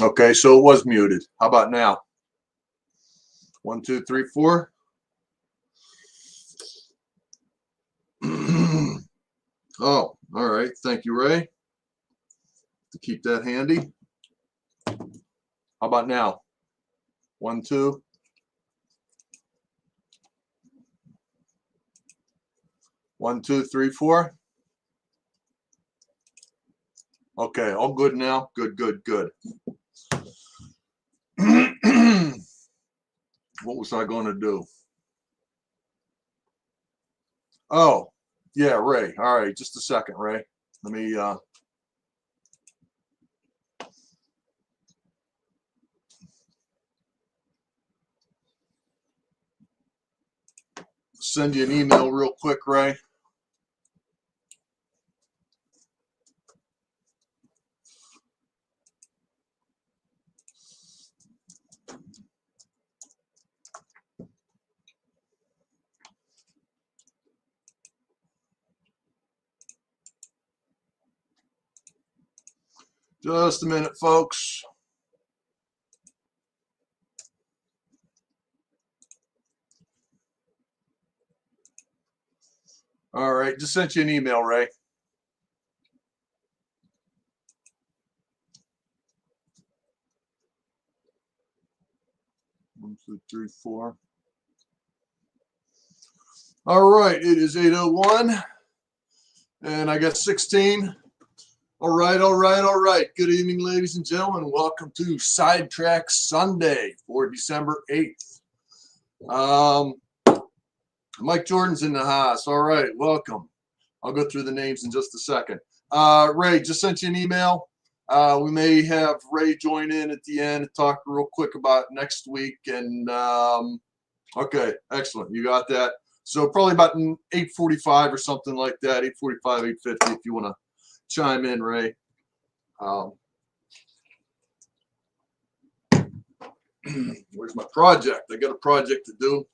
Okay, so it was muted. How about now? 1, 2, 3, 4. Oh, all right. Thank you, Ray. To keep that handy. How about now? 1, 2. 1, 2, 3, 4. Okay, all good now. Good, good, good. What was I going to do? Oh, yeah, Ray. All right, just a second, Ray. Let me send you an email real quick, Ray. Just a minute, folks. All right, just sent you an email, Ray. One, two, three, four. All right, it is 8:01, and I got 16. All right, all right, all right. Good evening, ladies and gentlemen. Welcome to Sidetrack Sunday for December 8th. Mike Jordan's in the house. All right, welcome. I'll go through the names in just a second. Ray, just sent you an email. We may have Ray join in at the end and talk real quick about next week. And okay, excellent. You got that. So probably about 8:45 or something like that. 8:45, 8:50 if you want to chime in, Ray. Where's my project? I got a project to do.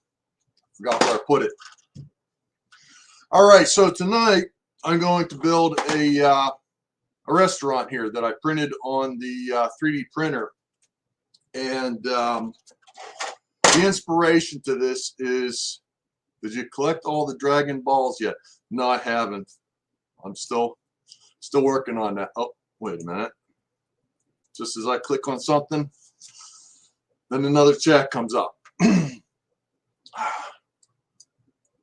Forgot where I put it. All right, so tonight I'm going to build a restaurant here that I printed on the 3D printer. And the inspiration to this is, did you collect all the Dragon Balls yet? No, I haven't. I'm still working on that. Oh, wait a minute. Just as I click on something, then another chat comes up.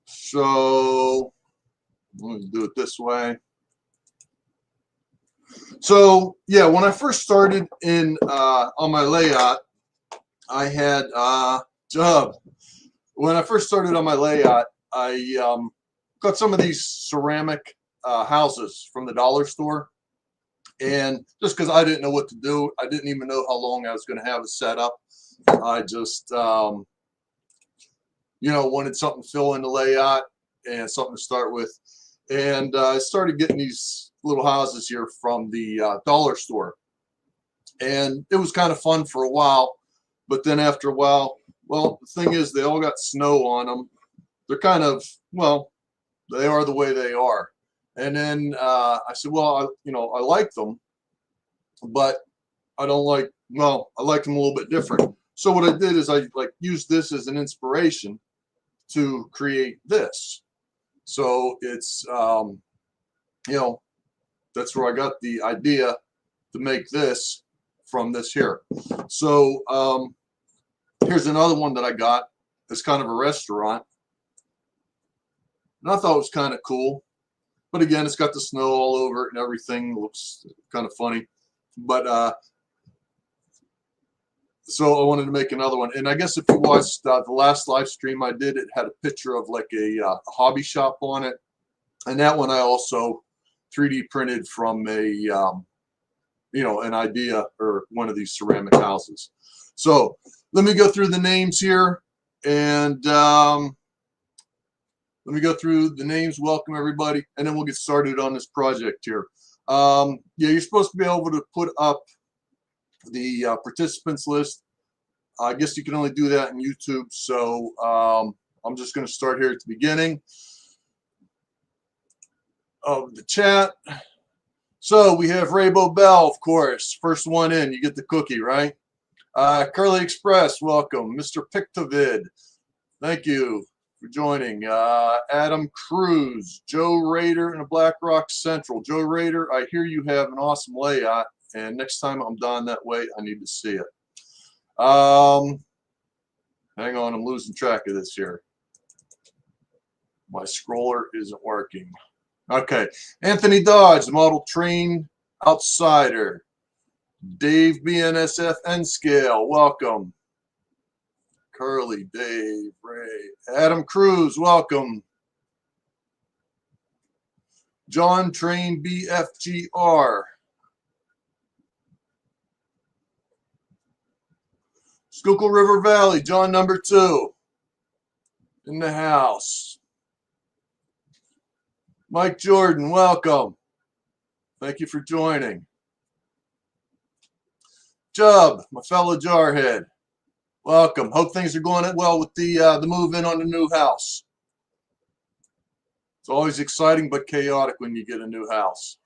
So let me do it this way. So yeah, when I first started in on my layout, I had when I first started on my layout, I got some of these ceramic houses from the dollar store, and just because I didn't know what to do, I didn't even know how long I was going to have it set up. I just you know, wanted something to fill in the layout and something to start with, and I started getting these little houses here from the dollar store, and it was kind of fun for a while. But then after a while, well, the thing is, they all got snow on them. They're kind of, well, they are the way they are. And then I said, well, you know, I like them, but I don't like, well, I like them a little bit different. So what I did is I like used this as an inspiration to create this. So it's, you know, that's where I got the idea to make this from this here. So here's another one that I got. It's kind of a restaurant, and I thought it was kind of cool. But again, it's got the snow all over it and everything. It looks kind of funny. But so I wanted to make another one. And I guess if you watched the last live stream I did, it had a picture of like a hobby shop on it. And that one I also 3D printed from a, you know, an idea or one of these ceramic houses. So let me go through the names here, and let me go through the names. Welcome everybody, and then we'll get started on this project here. Yeah, you're supposed to be able to put up the participants list. I guess you can only do that in YouTube, so I'm just going to start here at the beginning of the chat. So we have Rainbow Bell, of course. First one in, you get the cookie, right? Curly Express, welcome. Mr. Pictovid, thank you for joining. Adam Cruz, Joe Raider in a Black Rock Central. Joe Raider, I hear you have an awesome layout, and next time I'm down that way, I need to see it. Hang on, I'm losing track of this here. My scroller isn't working. Okay, Anthony Dodge, Model Train Outsider. Dave BNSF N Scale, welcome. Curly, Dave, Ray, Adam Cruz, welcome. John Train BFGR. Schuylkill River Valley, John number 2 in the house. Mike Jordan, welcome. Thank you for joining. Jub, my fellow jarhead, welcome. Hope things are going well with the move in on the new house. It's always exciting but chaotic when you get a new house.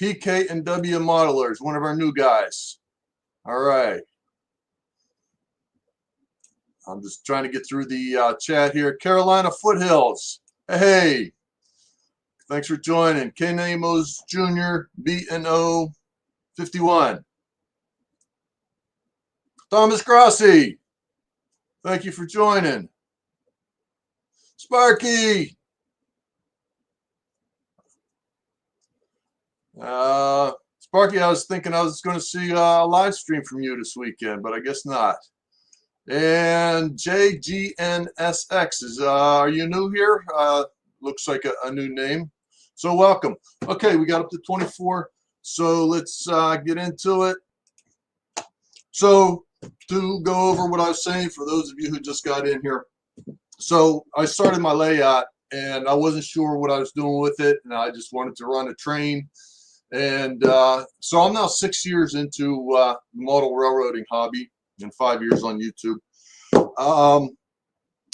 PK and W Modelers, one of our new guys. All right. I'm just trying to get through the chat here. Carolina Foothills. Hey, thanks for joining. Ken Amos Jr. BNO 51. Thomas Grossi, thank you for joining. Sparky. Sparky, I was thinking I was going to see a live stream from you this weekend, but I guess not. And JGNSX is, are you new here? Looks like a new name. So welcome. Okay, we got up to 24. So let's get into it. So to go over what I was saying for those of you who just got in here. So I started my layout and I wasn't sure what I was doing with it. And I just wanted to run a train. And so I'm now 6 years into the model railroading hobby and 5 years on YouTube.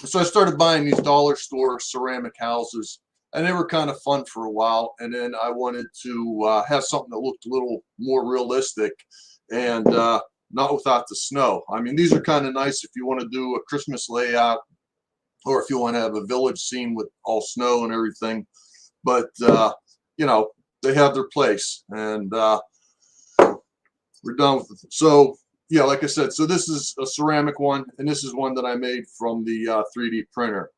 So I started buying these dollar store ceramic houses, and they were kind of fun for a while. And then I wanted to have something that looked a little more realistic and not without the snow. I mean, these are kind of nice if you want to do a Christmas layout or if you want to have a village scene with all snow and everything. But, you know, they have their place, and we're done with it. So yeah, like I said, so this is a ceramic one, and this is one that I made from the 3D printer.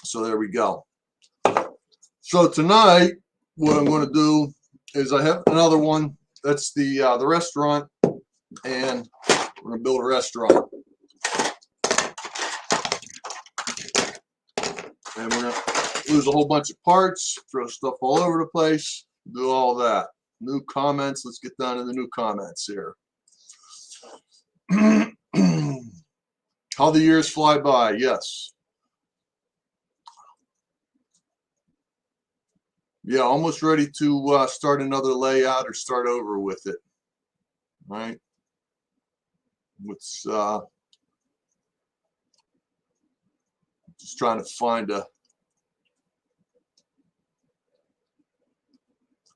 So there we go. So tonight, what I'm going to do is I have another one. That's the restaurant, and we're going to build a restaurant. And we're going to lose a whole bunch of parts, throw stuff all over the place, do all that. New comments. Let's get down to the new comments here. How the years fly by. Yes. Yeah, almost ready to start another layout or start over with it. Right. Let's just trying to find a.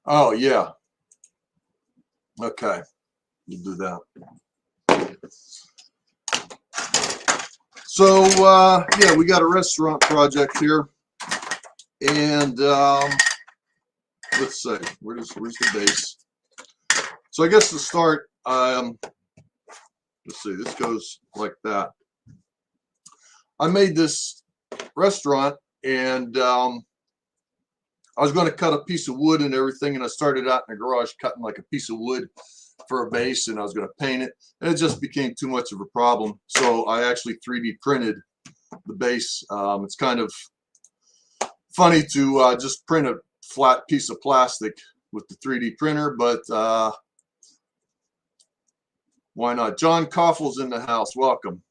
Oh yeah. Okay, we'll do that. So yeah, we got a restaurant project here, and let's see, where's the base? So I guess to start, let's see, this goes like that. I made this restaurant, and I was going to cut a piece of wood and everything, and I started out in the garage cutting like a piece of wood for a base, and I was going to paint it, and it just became too much of a problem. So I actually 3D printed the base. It's kind of funny to just print a flat piece of plastic with the 3D printer, but why not? John Koffel's in the house. Welcome.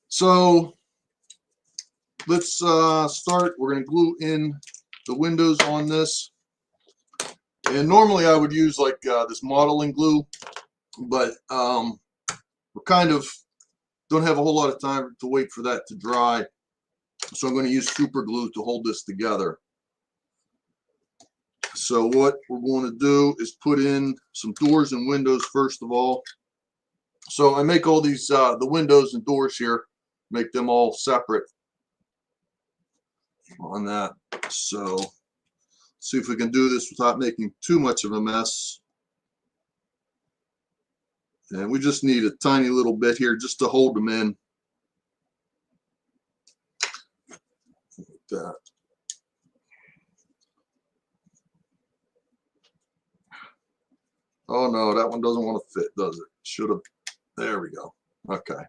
So let's start. We're going to glue in the windows on this. And normally I would use like this modeling glue, but we're kind of don't have a whole lot of time to wait for that to dry. So I'm going to use super glue to hold this together. So what we're going to do is put in some doors and windows first of all. So I make all these, the windows and doors here, make them all separate on that. So see if we can do this without making too much of a mess. And we just need a tiny little bit here just to hold them in. Like that. Oh no, that one doesn't want to fit, does it? Should have. There we go. Okay.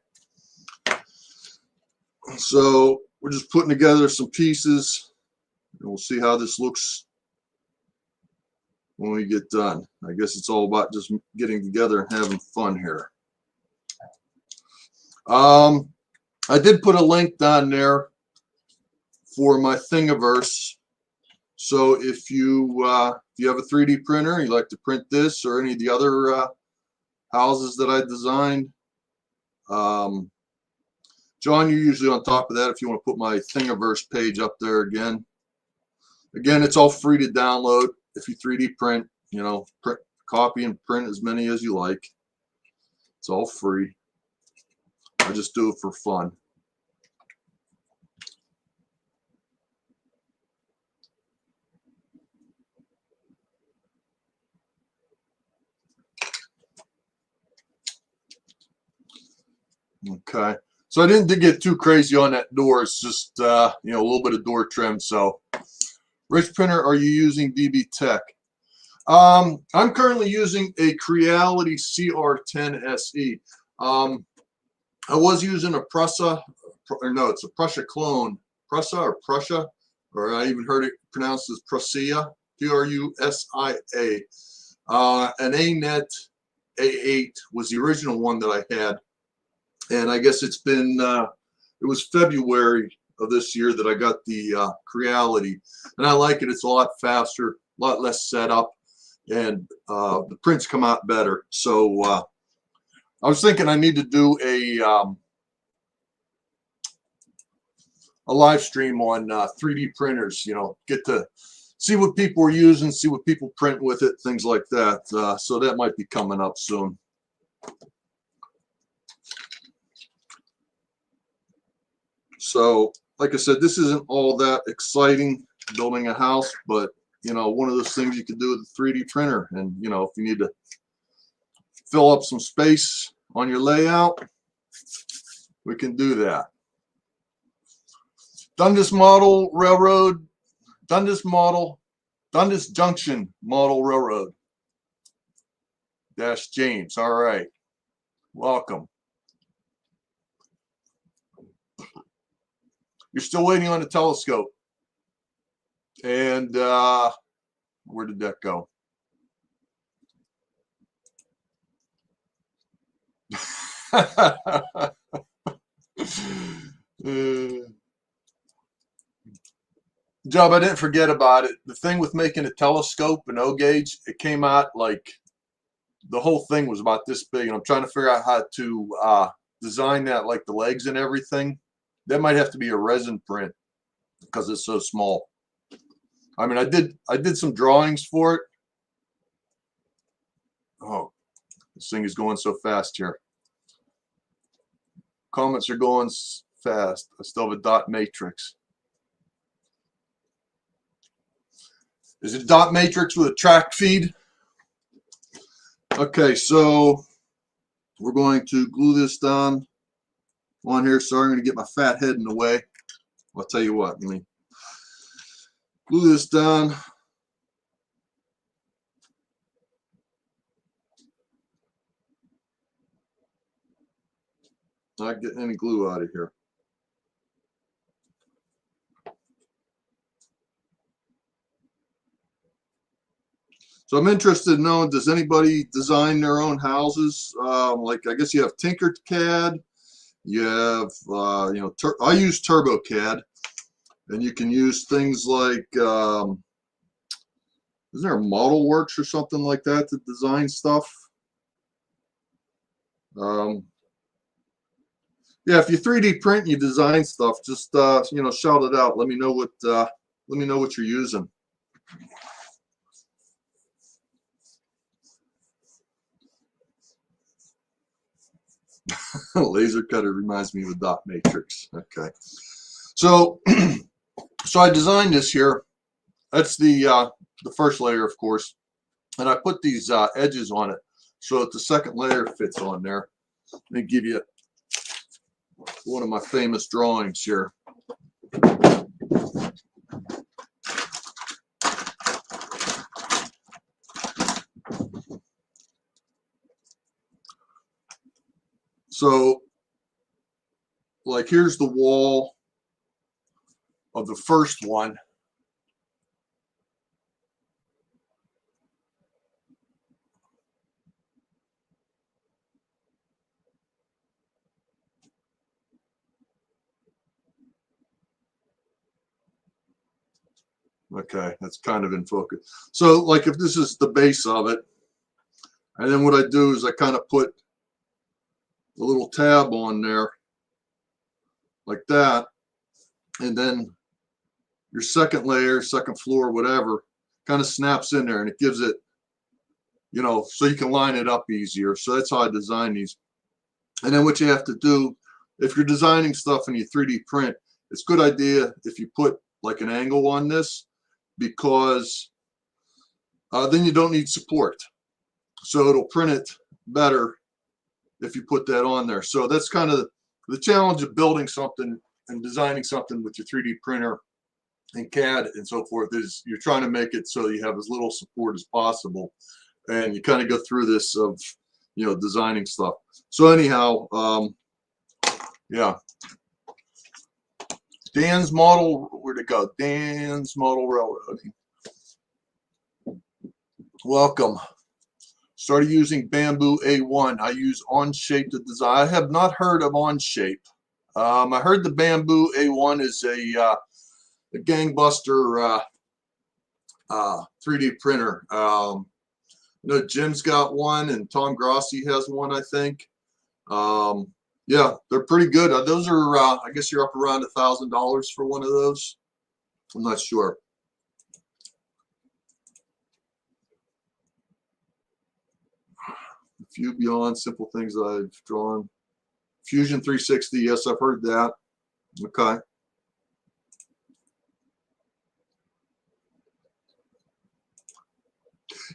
So we're just putting together some pieces, and we'll see how this looks when we get done. I guess it's all about just getting together and having fun here. I did put a link down there for my Thingiverse. So if you have a 3D printer, you like to print this or any of the other houses that I designed, John, you're usually on top of that if you want to put my Thingiverse page up there again. Again, it's all free to download. If you 3D print, you know, print, copy and print as many as you like. It's all free. I just do it for fun. Okay. So I didn't get too crazy on that door. It's just, you know, a little bit of door trim. So, Rich Printer, are you using DB Tech? I'm currently using a Creality CR10 SE. I was using a Prusa, or no, it's a Prusa clone. Prusa, or I even heard it pronounced as Prusia, P-R-U-S-I-A. An ANET A8 was the original one that I had. And I guess it's been, it was February of this year that I got the Creality. And I like it. It's a lot faster, a lot less setup, and the prints come out better. So I was thinking I need to do a live stream on 3D printers, you know, get to see what people are using, see what people print with it, things like that. So that might be coming up soon. So, like I said, this isn't all that exciting, building a house, but, you know, one of those things you could do with a 3D printer. And, you know, if you need to fill up some space on your layout, we can do that. Dundas Model Railroad, Dundas Junction Model Railroad. Dash James. All right. Welcome. You're still waiting on the telescope. And where did that go? Job, I didn't forget about it. The thing with making a telescope, an O gauge, it came out like the whole thing was about this big, and I'm trying to figure out how to design that, like the legs and everything. That might have to be a resin print because it's so small. I mean, I did some drawings for it. Oh, this thing is going so fast here. Comments are going fast. I still have a dot matrix. Is it a dot matrix with a track feed? Okay, so we're going to glue this down on here. Sorry, I'm going to get my fat head in the way. I'll tell you what, let me glue this down. Not getting any glue out of here. So I'm interested in knowing, does anybody design their own houses? Like, I guess you have Tinkercad. You have, you know, I use TurboCAD, and you can use things like, isn't there a ModelWorks or something like that to design stuff? Yeah, if you 3D print and you design stuff, just you know, shout it out. Let me know what you're using. Laser cutter reminds me of a dot matrix. Okay. So, so I designed this here. That's the first layer, of course. And I put these edges on it so that the second layer fits on there. Let me give you one of my famous drawings here. So, like, here's the wall of the first one. Okay, that's kind of in focus. So, like, if this is the base of it, and then what I do is I kind of put a little tab on there like that, and then your second layer, second floor, whatever, kind of snaps in there, and it gives it, you know, so you can line it up easier. So that's how I design these. And then what you have to do, if you're designing stuff in your 3D print, it's a good idea if you put like an angle on this, because then you don't need support. So it'll print it better if you put that on there. So that's kind of the challenge of building something and designing something with your 3D printer and CAD and so forth, is you're trying to make it so you have as little support as possible. And you kind of go through this of, you know, designing stuff. So anyhow, yeah. Dan's Model, where'd it go? Dan's Model Railroading. Welcome. Started using Bamboo A1. I use Onshape to design. I have not heard of Onshape. I heard the Bamboo A1 is a gangbuster 3D printer. You know, Jim's got one, and Tom Grossi has one, I think. Yeah, they're pretty good. Those are, I guess you're up around $1,000 for one of those. I'm not sure. A few beyond simple things I've drawn. Fusion 360, yes, I've heard that. Okay.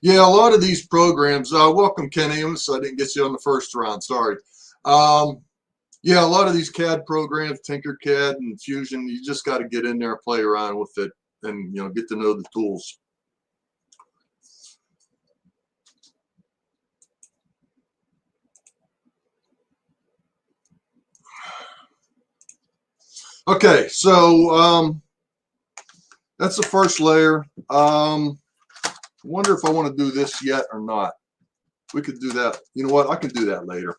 Yeah, a lot of these programs, welcome Ken Amos, I didn't get you on the first round, sorry. Yeah, a lot of these CAD programs, Tinkercad and Fusion, you just got to get in there and play around with it and, you know, get to know the tools. Okay, so that's the first layer. I wonder if I want to do this yet or not. We could do that. You know what? I can do that later.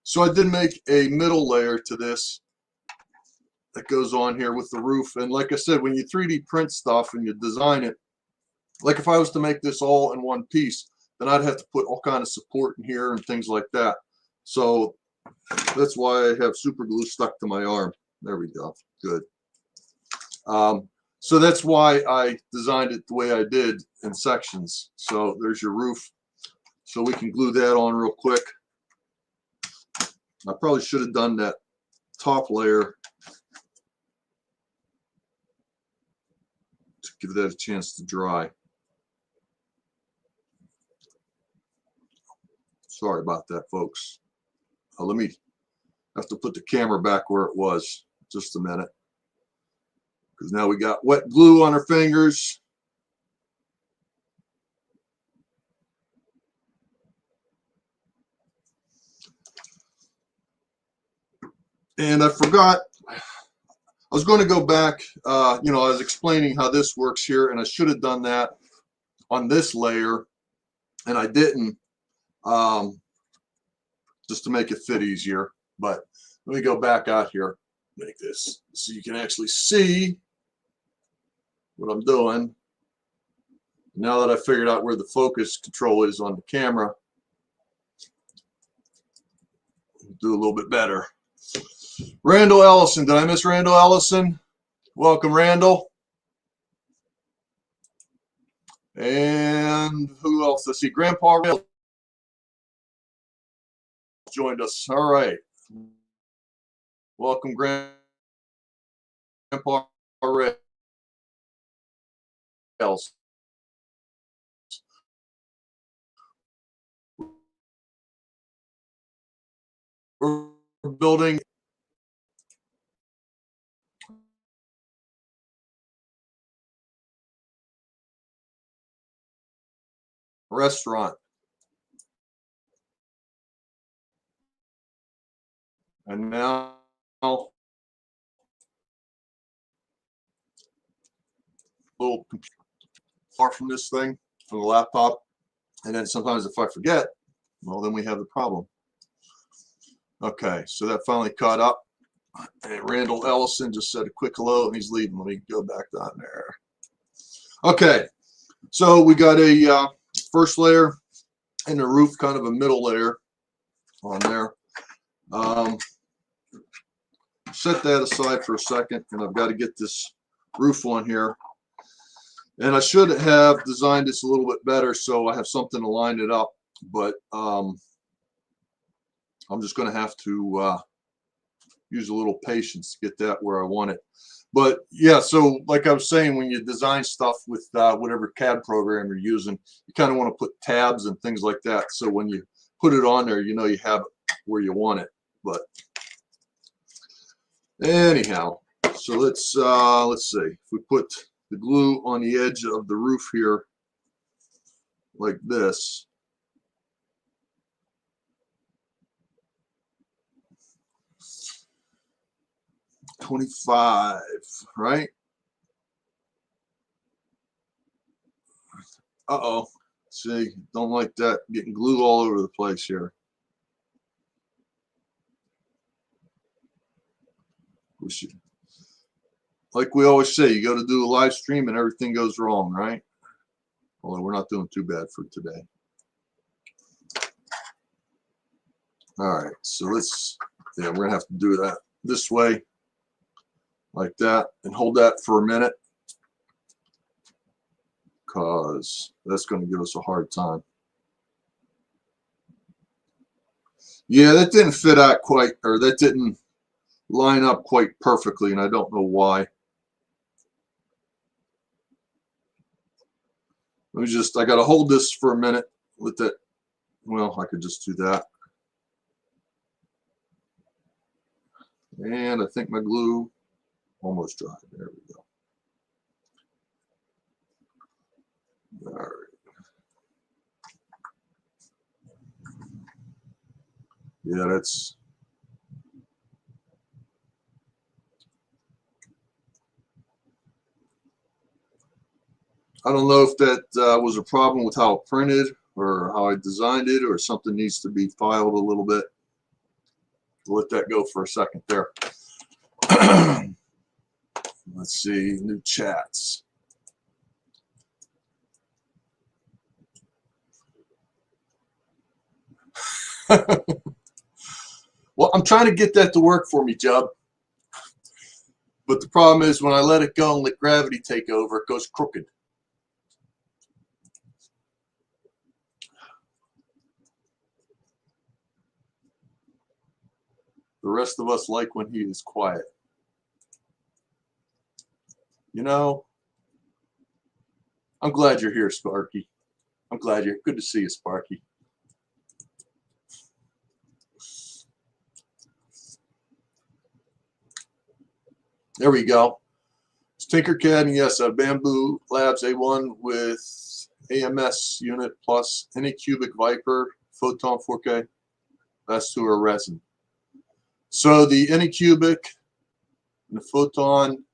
So I did make a middle layer to this that goes on here with the roof. And like I said, when you 3D print stuff and you design it, like if I was to make this all in one piece, then I'd have to put all kind of support in here and things like that. So that's why I have super glue stuck to my arm. There we go. Good. So that's why I designed it the way I did in sections. So there's your roof. So we can glue that on real quick. I probably should have done that top layer to give that a chance to dry. Sorry about that, folks. Let me have to put the camera back where it was. Just a minute. Because now we got wet glue on our fingers. And I forgot, I was going to go back, you know, I was explaining how this works here, and I should have done that on this layer, and I didn't, just to make it fit easier. But let me go back out here, make this so you can actually see what I'm doing. Now that I figured out where the focus control is on the camera, I'll do a little bit better. Randall Ellison, did I miss Randall Ellison? Welcome, Randall. And who else? Let's see, Grandpa Rail joined us. All right. Welcome, Grandpa Rails. We're building a restaurant. And now a little far from this thing, from the laptop. And then sometimes if I forget, well, then we have the problem. Okay, so that finally caught up. And Randall Ellison just said a quick hello, and he's leaving. Let me go back down there. Okay, so we got a first layer and the roof, kind of a middle layer on there. Set that aside for a second, and I've got to get this roof on here. And I should have designed this a little bit better so I have something to line it up, but I'm just going to have to use a little patience to get that where I want it. But yeah, so like I was saying, when you design stuff with whatever CAD program you're using, you kind of want to put tabs and things like that. So when you put it on there, you know you have it where you want it. But anyhow, so let's see. If we put the glue on the edge of the roof here like this. $25, right? Uh-oh. See, don't like that. Getting glue all over the place here. We should, like we always say, you go to do a live stream and everything goes wrong, right? Although we're not doing too bad for today. All right, so let's, yeah, we're gonna have to do that this way, like that, and hold that for a minute, because that's going to give us a hard time. Yeah, that didn't fit out quite, or that didn't line up quite perfectly, and I don't know why. Let me just, I got to hold this for a minute with it. Well, I could just do that. And I think my glue almost dried. There we go. All right. Yeah, that's, I don't know if that was a problem with how it printed or how I designed it, or something needs to be filed a little bit. We'll let that go for a second there. Let's see, new chats. Well, I'm trying to get that to work for me, Jub. But the problem is when I let it go and let gravity take over, it goes crooked. The rest of us like when he is quiet. You know, I'm glad you're here, Sparky. I'm glad you're good to see you, Sparky. There we go. It's Tinkercad, and yes, a Bamboo Labs A1 with AMS unit plus Anycubic Viper Photon 4K. That's to a resin. So the Anycubic and the Photon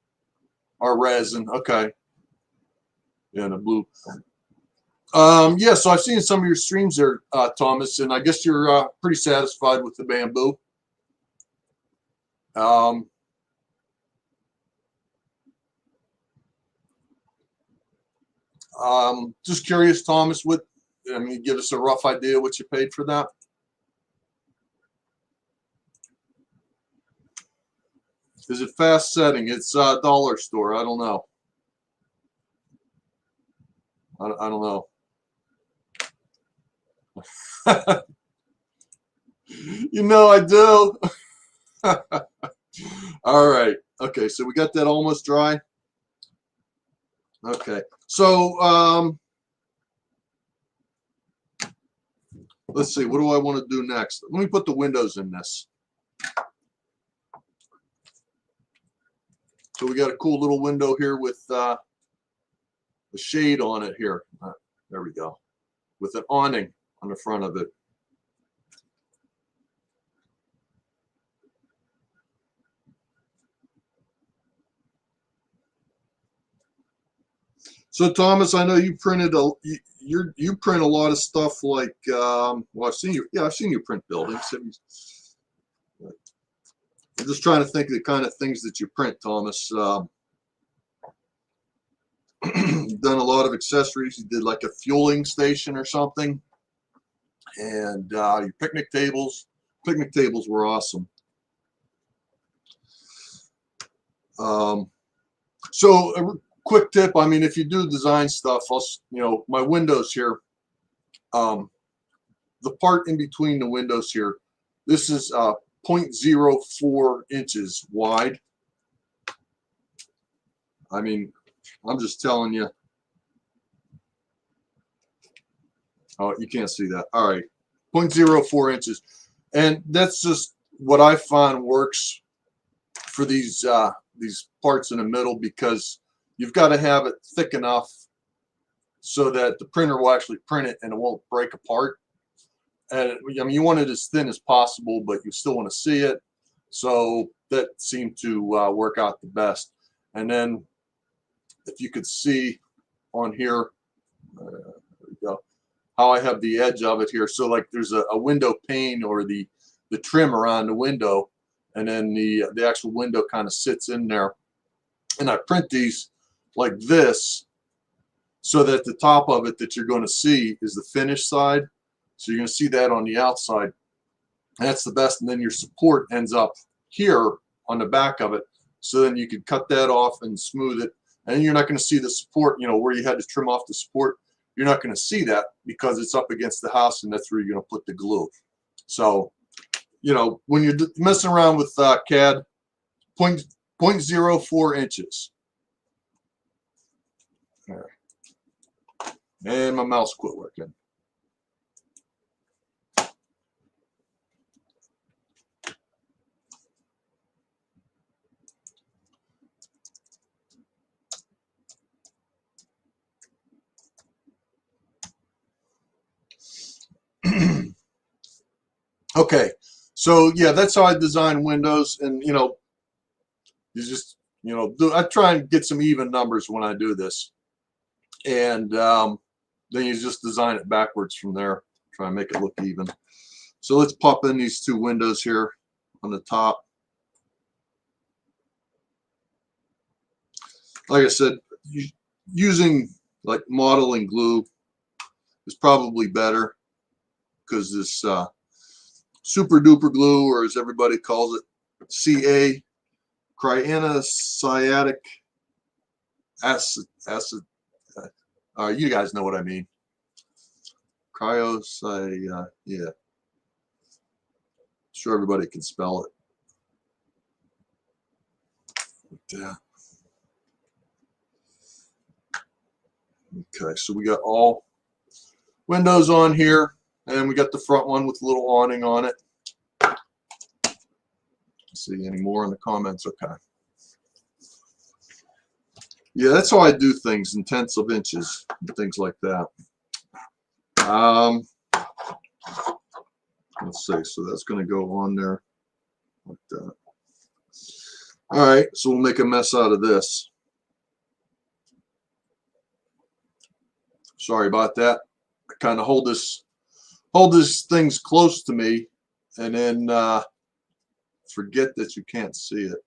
are resin. Okay. Yeah, and the blue. Yeah, so I've seen some of your streams there, Thomas, and I guess you're pretty satisfied with the Bamboo. Just curious, Thomas, what, I mean, give us a rough idea what you paid for that. Is it fast setting? It's dollar store. I don't know. I don't know. You know I do. All right. Okay, so we got that almost dry. Okay, so let's see. What do I want to do next? Let me put the windows in this. So we got a cool little window here with a shade on it here. There we go. With an awning on the front of it. So Thomas, I know you printed you print a lot of stuff like well, I've seen you print buildings. I'm just trying to think of the kind of things that you print, Thomas. You've done a lot of accessories. You did like a fueling station or something, and your picnic tables. Picnic tables were awesome. So a quick tip. I mean, if you do design stuff, my windows here. The part in between the windows here. This is 0.04 inches wide. I mean, I'm just telling you. Oh, you can't see that. All right, 0.04 inches, and that's just what I find works for these parts in the middle, because you've got to have it thick enough so that the printer will actually print it and it won't break apart. And I mean, you want it as thin as possible, but you still want to see it. So that seemed to work out the best. And then if you could see on here, there we go, how I have the edge of it here. So like there's a window pane or the trim around the window, and then the actual window kind of sits in there. And I print these like this so that the top of it that you're going to see is the finished side. So you're going to see that on the outside. That's the best. And then your support ends up here on the back of it. So then you can cut that off and smooth it. And you're not going to see the support, where you had to trim off the support. You're not going to see that because it's up against the house, and that's where you're going to put the glue. So, when you're messing around with CAD, 0.04 inches. There. And my mouse quit working. Okay, so yeah, that's how I design windows, and you just I try and get some even numbers when I do this, and then you just design it backwards from there, try and make it look even. So let's pop in these two windows here on the top. Like I said, using like modeling glue is probably better, because this super duper glue, or as everybody calls it, CA, cyanoacrylic acid. You guys know what I mean. Yeah. Sure, everybody can spell it. Yeah. Okay, so we got all windows on here, and we got the front one with a little awning on it. See any more in the comments? Okay. Yeah, that's how I do things in tenths of inches and things like that. Let's see. So that's going to go on there like that. All right. So we'll make a mess out of this. Sorry about that. I kind of hold this things close to me, and then forget that you can't see it.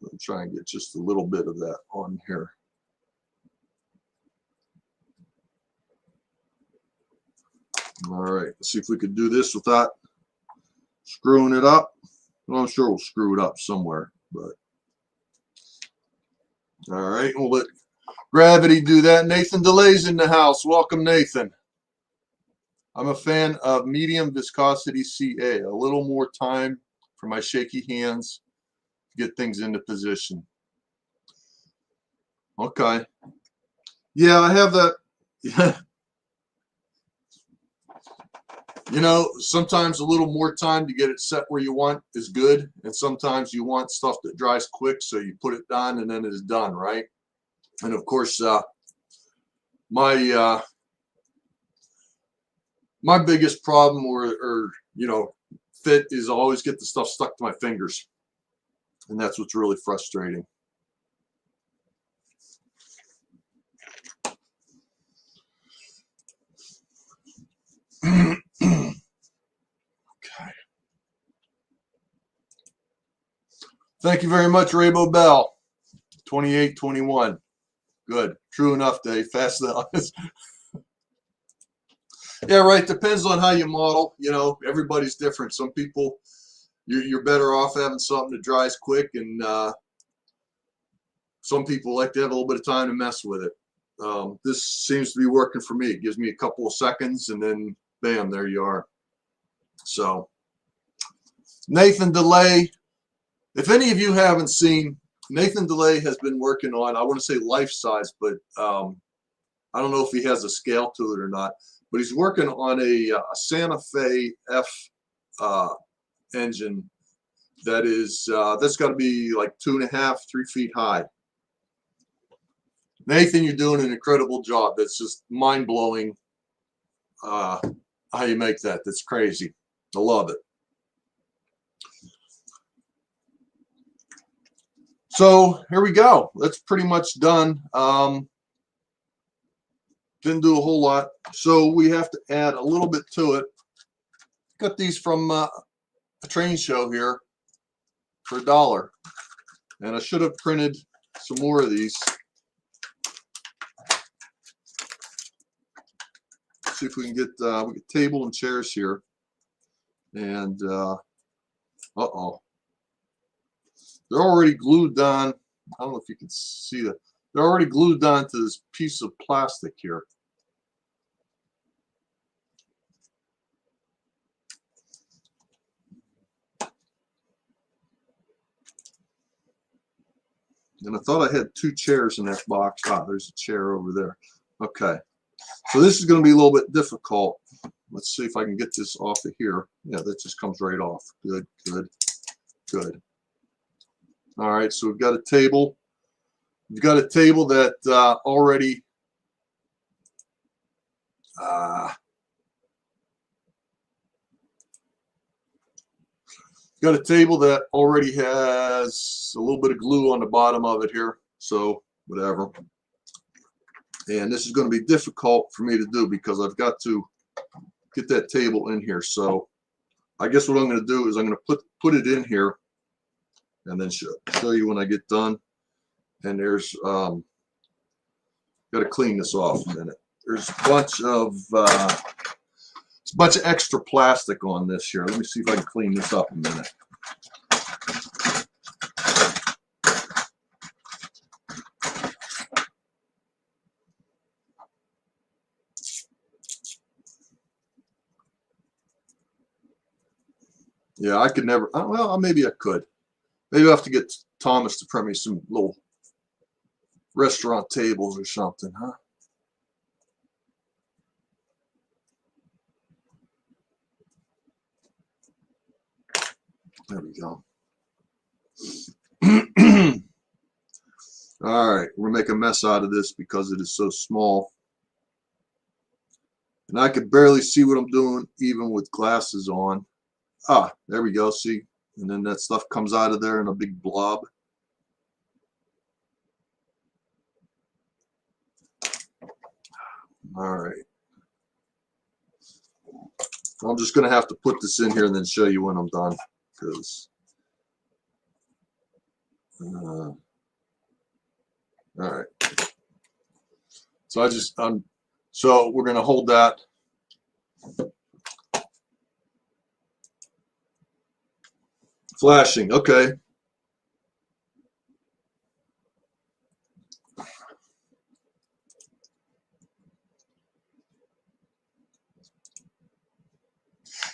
I'll try and get just a little bit of that on here. All right, let's see if we could do this without screwing it up. Well, I'm sure we'll screw it up somewhere, but all right, we'll let Gravity do that. Nathan DeLay's in the house. Welcome, Nathan. I'm a fan of medium viscosity CA. A little more time for my shaky hands to get things into position. Okay. Yeah, I have that. You know, sometimes a little more time to get it set where you want is good. And sometimes you want stuff that dries quick, so you put it down and then it is done, right? And of course, my biggest problem or you know, fit is I always get the stuff stuck to my fingers. And that's what's really frustrating. Okay. Thank you very much, Raybo Bell. 2821. Good. True enough, Dave. Fast enough. Yeah, right. Depends on how you model. You know, everybody's different. Some people, you're better off having something that dries quick, and some people like to have a little bit of time to mess with it. This seems to be working for me. It gives me a couple of seconds, and then bam, there you are. So, Nathan DeLay. If any of you haven't seen, Nathan DeLay has been working on, I want to say life size, but I don't know if he has a scale to it or not. But he's working on a Santa Fe F engine that is that's got to be like 2.5, 3 feet high. Nathan, you're doing an incredible job. That's just mind blowing. How you make that? That's crazy. I love it. So here we go. That's pretty much done. Didn't do a whole lot. So we have to add a little bit to it. Got these from a train show here for $1. And I should have printed some more of these. See if we can get we get table and chairs here. And uh-oh. They're already glued down. I don't know if you can see that. They're already glued down to this piece of plastic here. And I thought I had 2 chairs in that box. Ah, there's a chair over there. Okay. So this is going to be a little bit difficult. Let's see if I can get this off of here. Yeah, that just comes right off. Good, good, good. All right, so we've got a table. We've got a table that already got a table that already has a little bit of glue on the bottom of it here. So whatever. And this is going to be difficult for me to do because I've got to get that table in here. So I guess what I'm going to do is I'm going to put it in here and then show you when I get done. And there's got to clean this off a minute. There's a bunch of extra plastic on this here. Let me see if I can clean this up a minute. Yeah, I could never. Well, maybe I could. Maybe I have to get Thomas to print me some little restaurant tables or something, huh? There we go. All right, we're gonna make a mess out of this because it is so small. And I could barely see what I'm doing even with glasses on. Ah, there we go, see? And then that stuff comes out of there in a big blob. All right. I'm just going to have to put this in here and then show you when I'm done. Because, all right. So so we're going to hold that. Flashing, okay.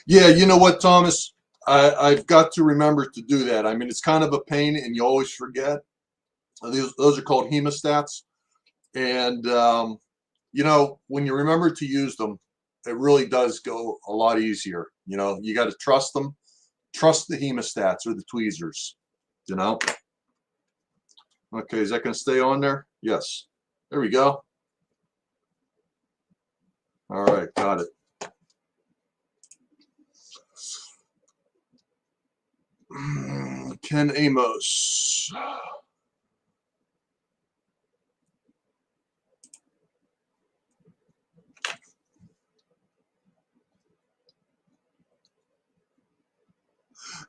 Yeah, you know what, Thomas? I've got to remember to do that. I mean, it's kind of a pain, and you always forget. Those are called hemostats, and you know, when you remember to use them, it really does go a lot easier. You know, you got to trust them, trust the hemostats or the tweezers. You know. Okay, is that going to stay on there? Yes. There we go. All right, got it. Ken Amos.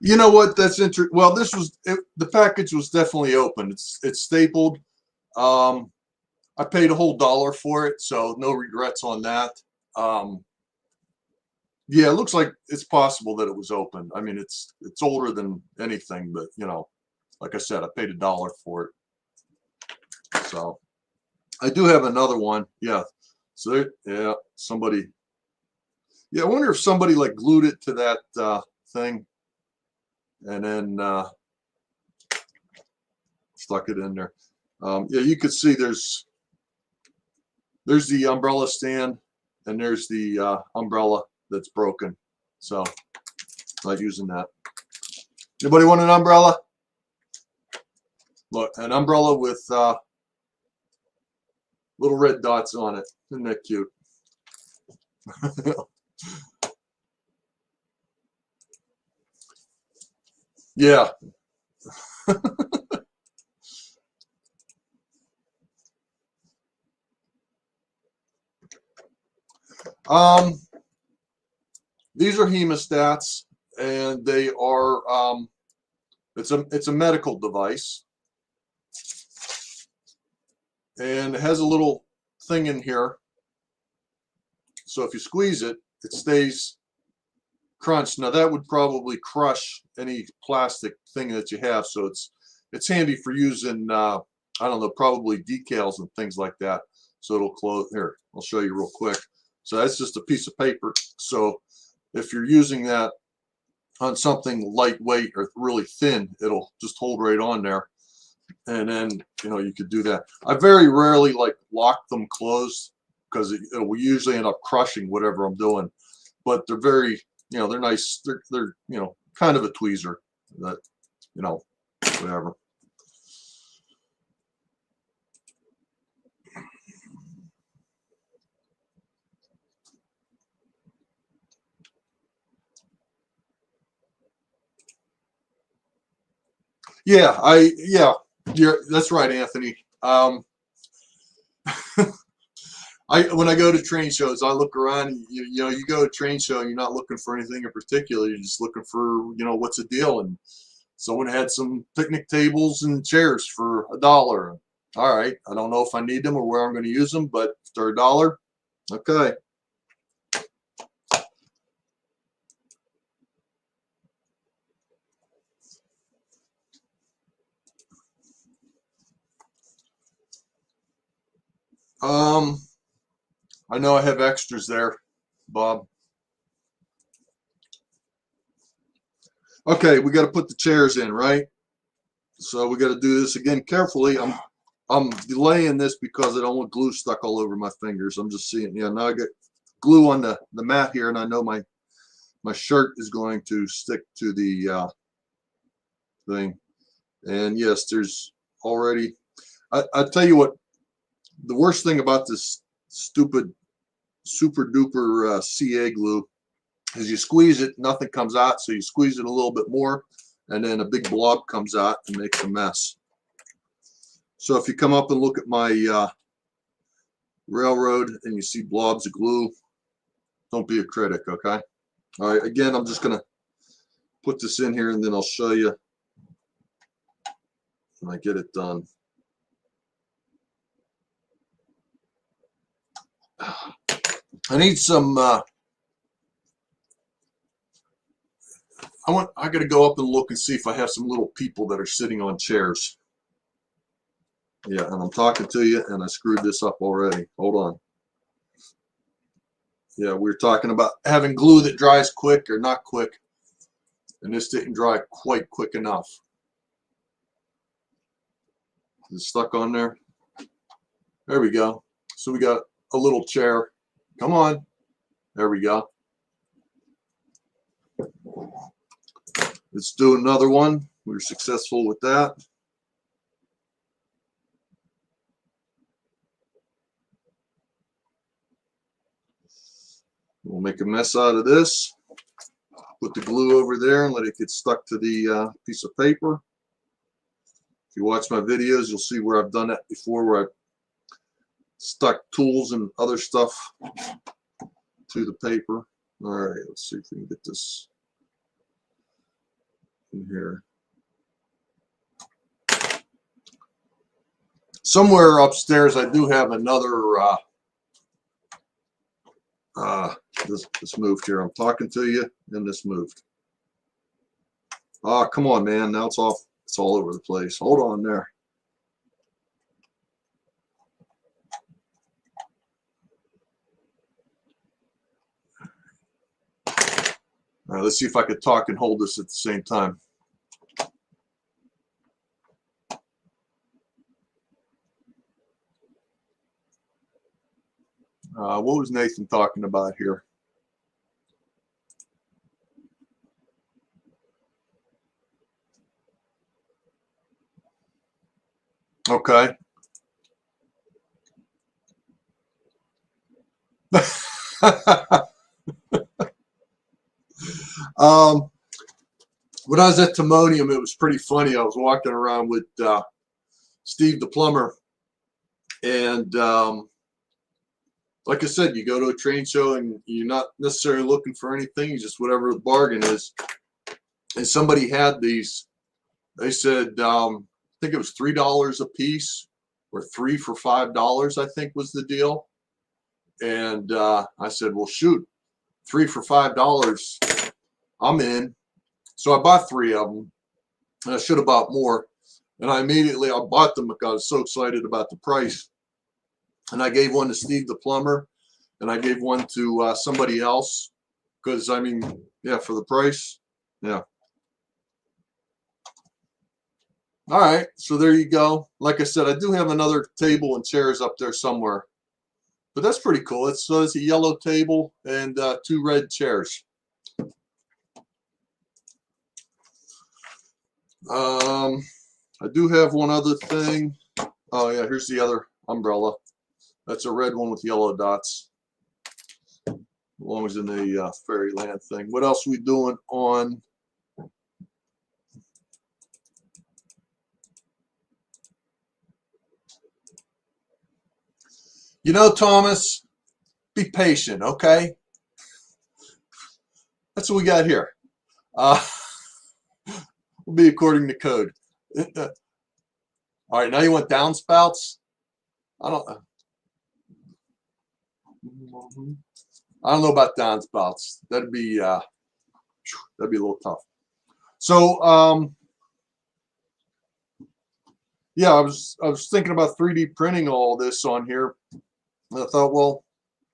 You know what? That's interesting. Well, this was the package was definitely open. It's stapled. Um, I paid a whole dollar for it, so no regrets on that. Um, yeah, it looks like it's possible that it was open. I mean, it's older than anything, but you know, like I said, I paid a dollar for it. So I do have another one. Yeah. So there, yeah, somebody. Yeah, I wonder if somebody like glued it to that thing and then stuck it in there. Yeah, you could see there's the umbrella stand and there's the umbrella that's broken. So not using that. Anybody want an umbrella? Look, an umbrella with little red dots on it. Isn't that cute? Yeah. Um, these are hemostats, and they are it's a medical device, and it has a little thing in here. So if you squeeze it, it stays crunched. Now that would probably crush any plastic thing that you have. So it's handy for using I don't know, probably decals and things like that. So it'll close. Here, I'll show you real quick. So that's just a piece of paper. So if you're using that on something lightweight or really thin, it'll just hold right on there. And then, you know, you could do that. I very rarely like lock them closed because it will usually end up crushing whatever I'm doing. But they're very, you know, they're nice. They're you know, kind of a tweezer that, you know, whatever. Yeah, that's right, Anthony. I when I go to train shows, I look around. And you know, you go to a train show, and you're not looking for anything in particular. You're just looking for, you know, what's the deal. And someone had some picnic tables and chairs for a dollar. All right, I don't know if I need them or where I'm going to use them, but if they're a dollar, okay. Um, I know I have extras there, Bob. Okay, we got to put the chairs in, right? So we got to do this again carefully. I'm delaying this because I don't want glue stuck all over my fingers. I'm just seeing, yeah, now I get glue on the mat here, and I know my shirt is going to stick to the thing. And yes, there's already. I tell you what, the worst thing about this stupid super duper CA glue is you squeeze it, nothing comes out. So you squeeze it a little bit more, and then a big blob comes out and makes a mess. So if you come up and look at my railroad and you see blobs of glue, don't be a critic, okay? All right, again, I'm just gonna put this in here and then I'll show you when I get it done. I need some I gotta go up and look and see if I have some little people that are sitting on chairs. Yeah, and I'm talking to you and I screwed this up already. Hold on. Yeah, we were talking about having glue that dries quick or not quick, and this didn't dry quite quick enough. Is it stuck on there? There we go. So we got a little chair. Come on. There we go. Let's do another one. We were successful with that. We'll make a mess out of this. Put the glue over there and let it get stuck to the piece of paper. If you watch my videos, you'll see where I've done that before, where I've stuck tools and other stuff to the paper. All right, let's see if we can get this in here. Somewhere upstairs, I do have another. This moved here. I'm talking to you, and this moved. Ah, come on, man. Now it's off. It's all over the place. Hold on there. All right, let's see if I could talk and hold this at the same time. What was Nathan talking about here? Okay. When I was at Timonium, it was pretty funny. I was walking around with Steve the plumber, and like I said, you go to a train show and you're not necessarily looking for anything, you just whatever the bargain is. And somebody had these. They said, I think it was $3 a piece, or 3 for $5, I think was the deal. And I said, well, shoot, 3 for $5, I'm in. So I bought 3 of them, and I should have bought more. And I bought them because I was so excited about the price. And I gave one to Steve the plumber, and I gave one to somebody else, because I mean, yeah, for the price, yeah. All right, so there you go. Like I said, I do have another table and chairs up there somewhere, but that's pretty cool. It's a yellow table and 2 red chairs. I do have one other thing. Oh yeah, here's the other umbrella. That's a red one with yellow dots. Belongs in the Fairyland thing. What else are we doing on? You know, Thomas, be patient, okay? That's what we got here. Will be according to code. All right, now you want downspouts? I don't know about downspouts. That'd be a little tough. So yeah, I was thinking about 3D printing all this on here. And I thought, well,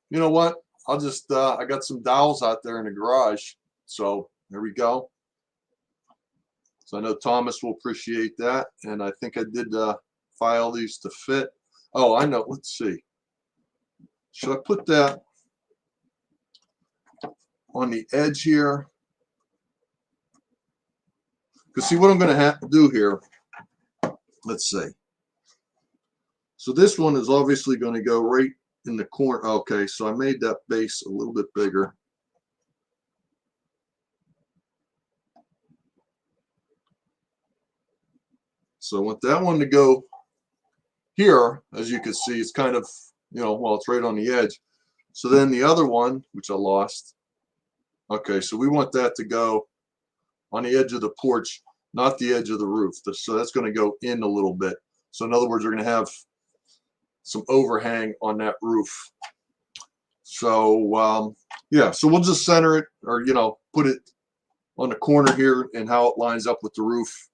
you know what? I'll just I got some dowels out there in the garage. So there we go. So I know Thomas will appreciate that. And I think I did file these to fit. Oh, I know. Let's see. Should I put that on the edge here? Because see what I'm going to have to do here. Let's see. So this one is obviously going to go right in the corner. Okay, so I made that base a little bit bigger. So I want that one to go here. As you can see, it's kind of, well, it's right on the edge. So then the other one, which I lost. Okay, so we want that to go on the edge of the porch, not the edge of the roof. So that's going to go in a little bit. So in other words, we're going to have some overhang on that roof. So yeah, so we'll just center it, or put it on the corner here, and how it lines up with the roof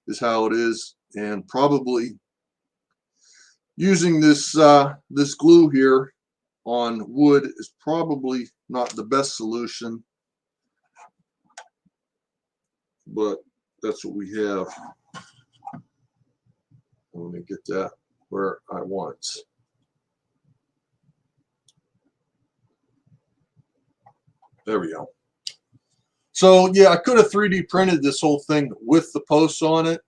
is how it is. And probably using this this glue here on wood is probably not the best solution, but that's what we have. Let me get that where I want. There we go. So yeah, I could have 3D printed this whole thing with the posts on it,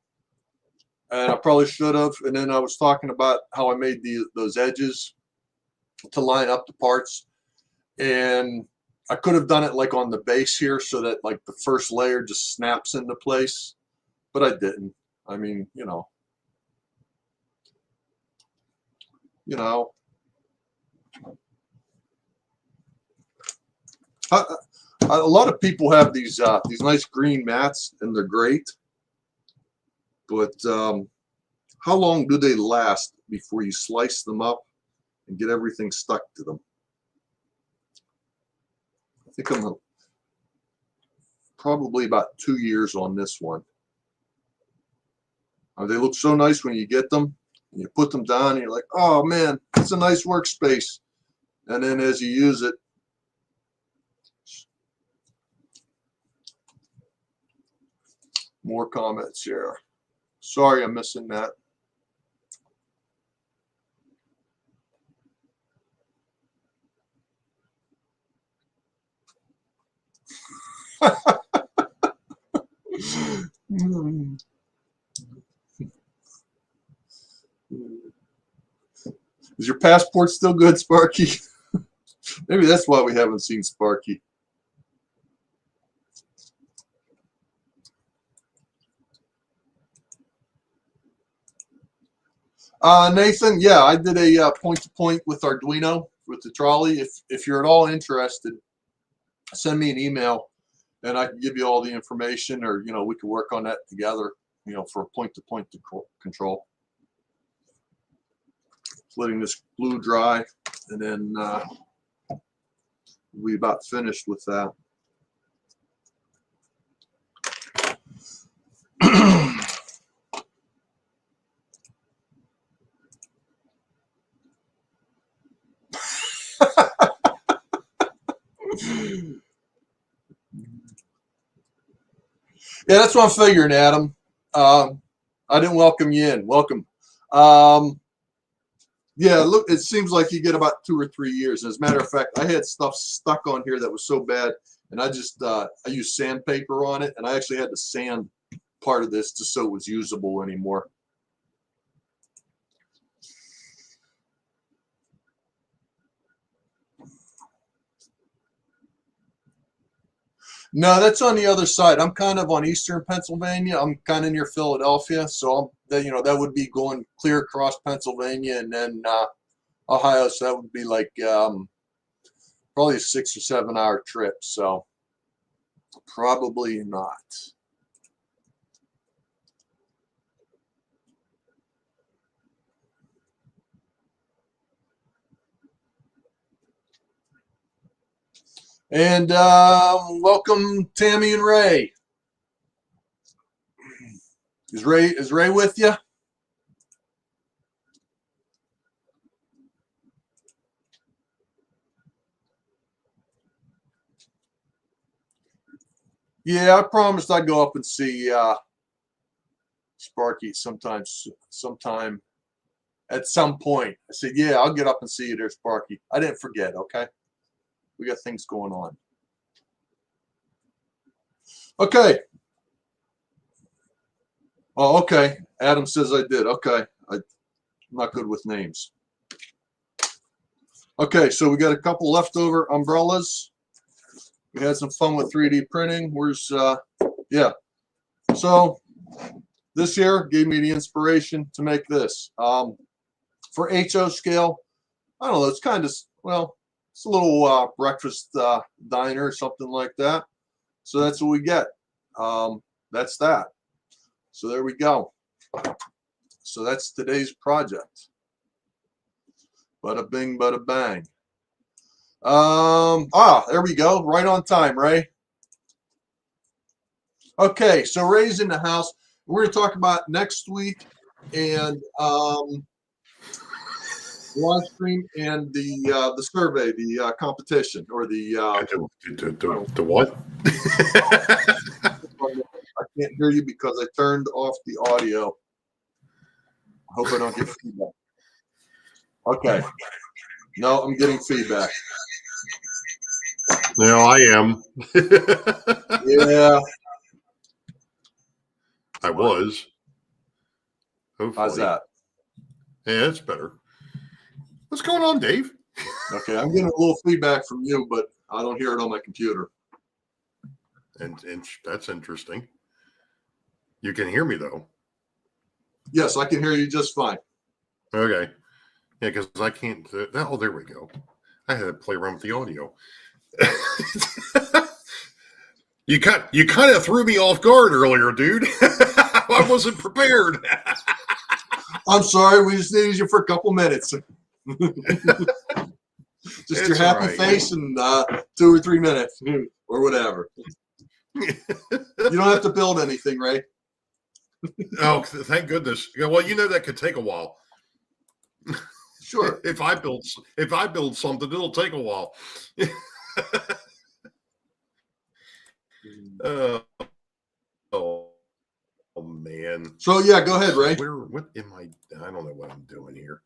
and I probably should have. And then I was talking about how I made those edges to line up the parts, and I could have done it like on the base here so that like the first layer just snaps into place, but I didn't. I mean, you know, a lot of people have these nice green mats, and they're great, but how long do they last before you slice them up and get everything stuck to them? I think I'm probably about 2 years on this one. They look so nice when you get them, and you put them down, and you're like, oh man, it's a nice workspace. And then as you use it, more comments here. Sorry, I'm missing that. Is your passport still good, Sparky? Maybe that's why we haven't seen Sparky. Nathan, yeah, I did a point-to-point with Arduino with the trolley. If you're at all interested, send me an email, and I can give you all the information, or we can work on that together. For a point-to-point control. Letting this glue dry, and then we'll be about finished with that. Yeah, that's what I'm figuring, Adam. I didn't welcome you in. Welcome. Yeah, look, it seems like you get about 2 or 3 years. As a matter of fact, I had stuff stuck on here that was so bad, and I used sandpaper on it, and I actually had to sand part of this just so it was usable anymore. No, that's on the other side. I'm kind of on eastern Pennsylvania. I'm kind of near Philadelphia, so that would be going clear across Pennsylvania and then Ohio. So that would be like probably a 6 or 7 hour trip. So probably not. And welcome, Tammy and Ray. Is Ray with you? Yeah, I promised I'd go up and see Sparky sometime at some point. I said, yeah, I'll get up and see you there, Sparky. I didn't forget, okay? We got things going on. Okay. Oh, okay. Adam says I did. Okay. I'm not good with names. Okay, so we got a couple leftover umbrellas. We had some fun with 3D printing. Yeah. So this year gave me the inspiration to make this. For HO scale, I don't know, it's kind of, well, it's a little breakfast diner or something like that. So that's what we get. That's that. So there we go. So that's today's project. Bada bing, bada bang. There we go. Right on time, Ray. Okay, so Ray's in the house. We're going to talk about next week, and live stream and the survey, the competition, or the what? I can't hear you because I turned off the audio. I hope I don't get feedback. Okay. No, I'm getting feedback. No, I am. Yeah. I was. Hopefully. How's that? Yeah, that's better. What's going on, Dave? Okay, I'm getting a little feedback from you, but I don't hear it on my computer. And that's interesting. You can hear me, though. Yes, I can hear you just fine. Okay. Yeah, because I can't. Oh, there we go. I had to play around with the audio. You kind of threw me off guard earlier, dude. I wasn't prepared. I'm sorry. We just needed you for a couple minutes. Just your happy face and 2 or 3 minutes or whatever. You don't have to build anything, Ray. Oh, thank goodness. Well, that could take a while. Sure. If I build something, it'll take a while. Oh man. So yeah, go ahead, Ray. What am I don't know what I'm doing here.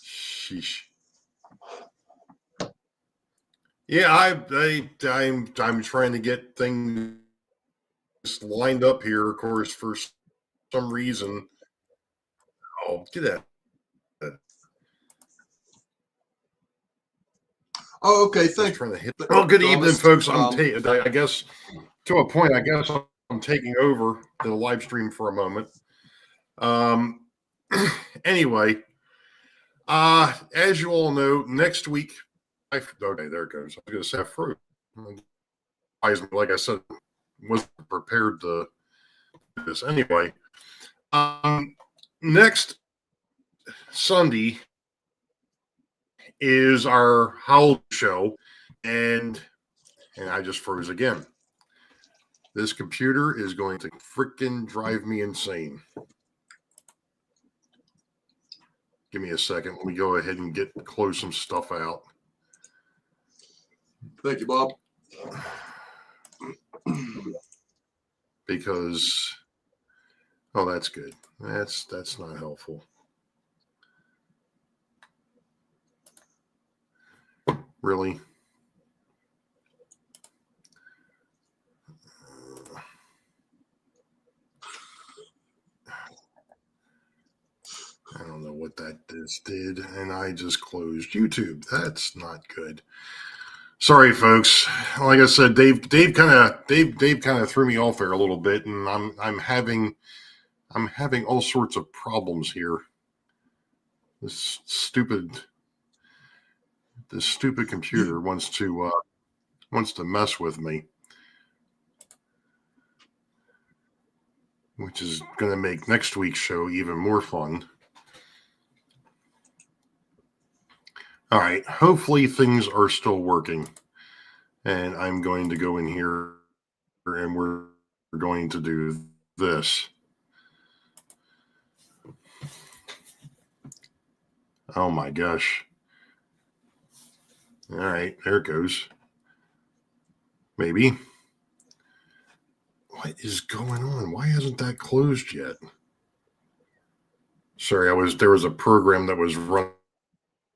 Sheesh. Yeah, I'm trying to get things lined up here, of course, for some reason. Oh, get that. Oh, okay. Thanks. Well, good evening, folks. I guess to a point, I'm taking over the live stream for a moment. Anyway, as you all know, next week, okay, there it goes. I was going to say I froze. Like I said, wasn't prepared to do this. Anyway, next Sunday is our holiday show, and I just froze again. This computer is going to freaking drive me insane. Give me a second. Let me go ahead and close some stuff out. Thank you, Bob. Because, oh, that's good. That's not helpful. Really? I don't know what that did, and I just closed YouTube. That's not good. Sorry, folks. Like I said, Dave kind of threw me off there a little bit, and I'm having all sorts of problems here. This stupid computer wants to mess with me, which is going to make next week's show even more fun. All right, hopefully things are still working, and I'm going to go in here and we're going to do this. Oh my gosh. All right, there it goes. Maybe. What is going on? Why hasn't that closed yet? Sorry, there was a program that was running.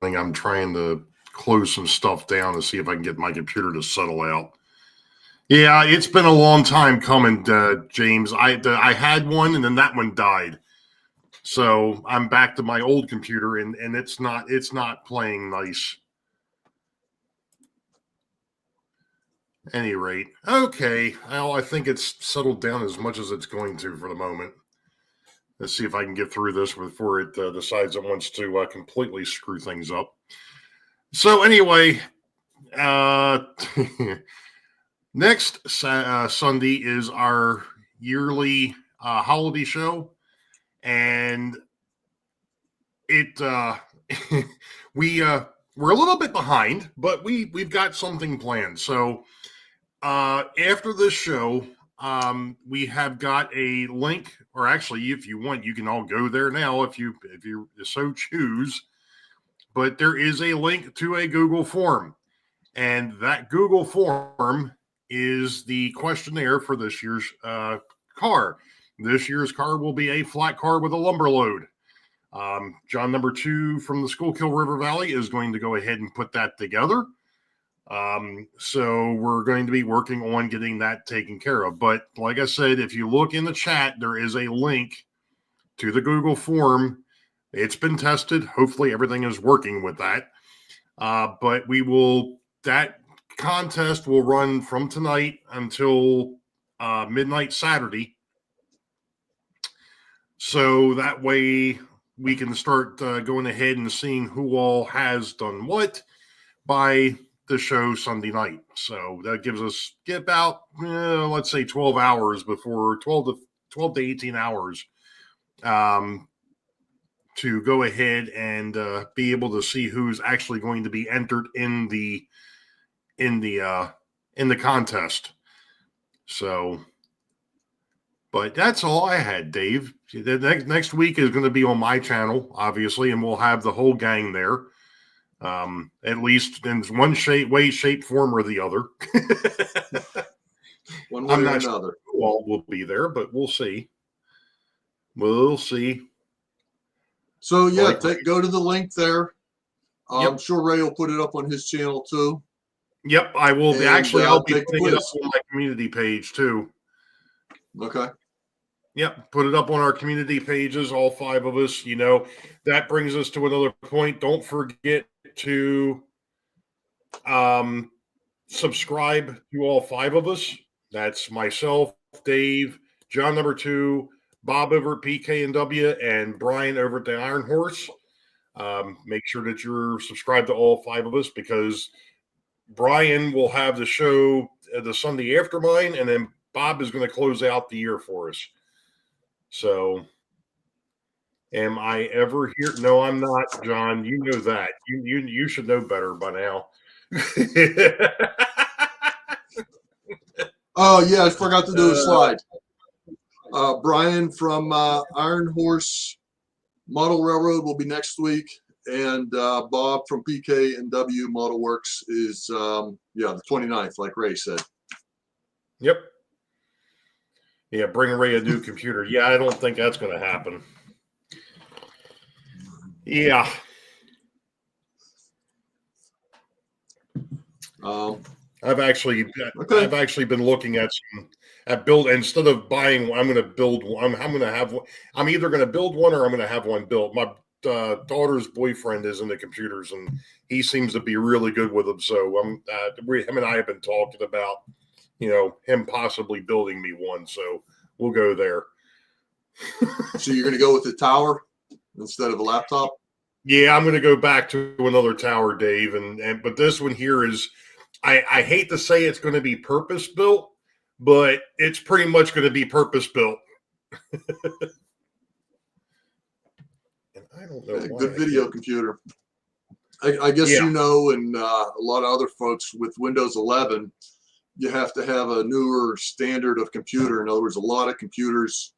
I'm trying to close some stuff down to see if I can get my computer to settle out. Yeah, it's been a long time coming, James. I had one and then that one died. So I'm back to my old computer and it's not playing nice. Any rate, okay. Well, I think it's settled down as much as it's going to for the moment. Let's see if I can get through this before it decides it wants to completely screw things up. So anyway, next Sunday is our yearly holiday show, and we're a little bit behind, but we've got something planned. So after this show, we have got a link, or actually, if you want, you can all go there now if you so choose. but there is a link to a Google form. And that Google form is the questionnaire for this year's car. This year's car will be a flat car with a lumber load. John number 2 from the Schuylkill River Valley is going to go ahead and put that together. So we're going to be working on getting that taken care of. But like I said, if you look in the chat, there is a link to the Google form. It's been tested. Hopefully everything is working with that. But that contest will run from tonight until midnight Saturday. So that way we can start going ahead and seeing who all has done what by the show Sunday night. So that gives us about, let's say 12 hours before 12 to 18 hours to go ahead and be able to see who's actually going to be entered in the contest. So, but that's all I had, Dave. The next week is going to be on my channel, obviously, and we'll have the whole gang there. At least in one way, shape, form, or the other. One way or another. Sure who all will be there, but we'll see. We'll see. So yeah, go to the link there. Yep. I'm sure Ray will put it up on his channel too. Yep, I will. And, actually, I'll be putting it up on my community page too. Okay. Yep, put it up on our community pages, all 5 of us. You know, that brings us to another point. Don't forget to subscribe to all 5 of us. That's myself, Dave, John number 2, Bob over at PK&W, and Brian over at the Iron Horse. Make sure that you're subscribed to all 5 of us, because Brian will have the show the Sunday after mine, and then Bob is going to close out the year for us. So, am I ever here? No, I'm not, John. You know that. You should know better by now. Oh yeah, I forgot to do a slide. Brian from Iron Horse Model Railroad will be next week, and Bob from PK&W Model Works is the 29th, like Ray said. Yep. Yeah, bring Ray a new computer. Yeah, I don't think that's going to happen. Yeah. I've actually been looking at build, instead of buying. I'm going to build one. I'm either going to build one or I'm going to have one built. My daughter's boyfriend is into computers, and he seems to be really good with them. So him and I have been talking about, him possibly building me one. So we'll go there. So you're going to go with the tower instead of a laptop? Yeah, I'm going to go back to another tower, Dave. But this one here is, I hate to say it's going to be purpose built, but it's pretty much going to be purpose built. And I don't know. Good video computer. I guess and a lot of other folks with Windows 11, you have to have a newer standard of computer. In other words, a lot of computers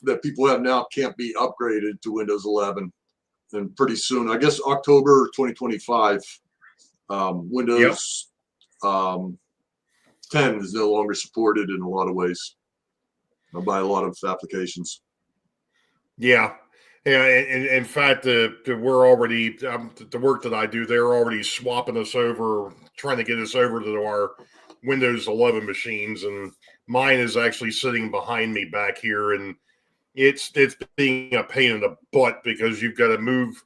that people have now can't be upgraded to Windows 11. And pretty soon, I guess October 2025, Windows 10 is no longer supported in a lot of ways by a lot of applications. Yeah. Yeah, in fact, we're already the work that I do. They're already swapping us over, trying to get us over to our Windows 11 machines, and mine is actually sitting behind me back here, and it's being a pain in the butt because you've got to move.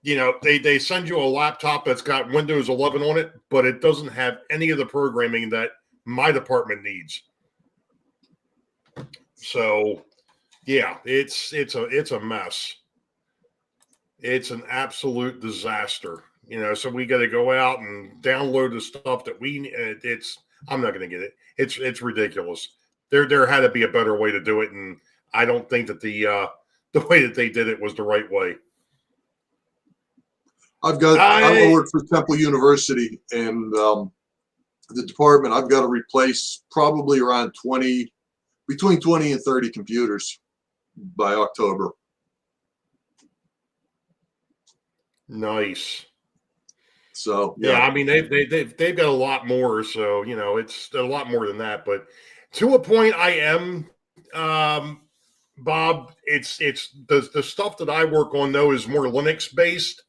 They send you a laptop that's got Windows 11 on it, but it doesn't have any of the programming that my department needs. So. Yeah, it's a mess. It's an absolute disaster. So we got to go out and download the stuff that we need. I'm not going to get it. It's ridiculous. There had to be a better way to do it, and I don't think that the way that they did it was the right way. I work for Temple University, and the department, I've got to replace probably around between 20 and 30 computers by October. Nice. So Yeah, yeah. I mean they've got a lot more, so it's a lot more than that. But to a point, I am, Bob. It's the stuff that I work on though is more Linux based.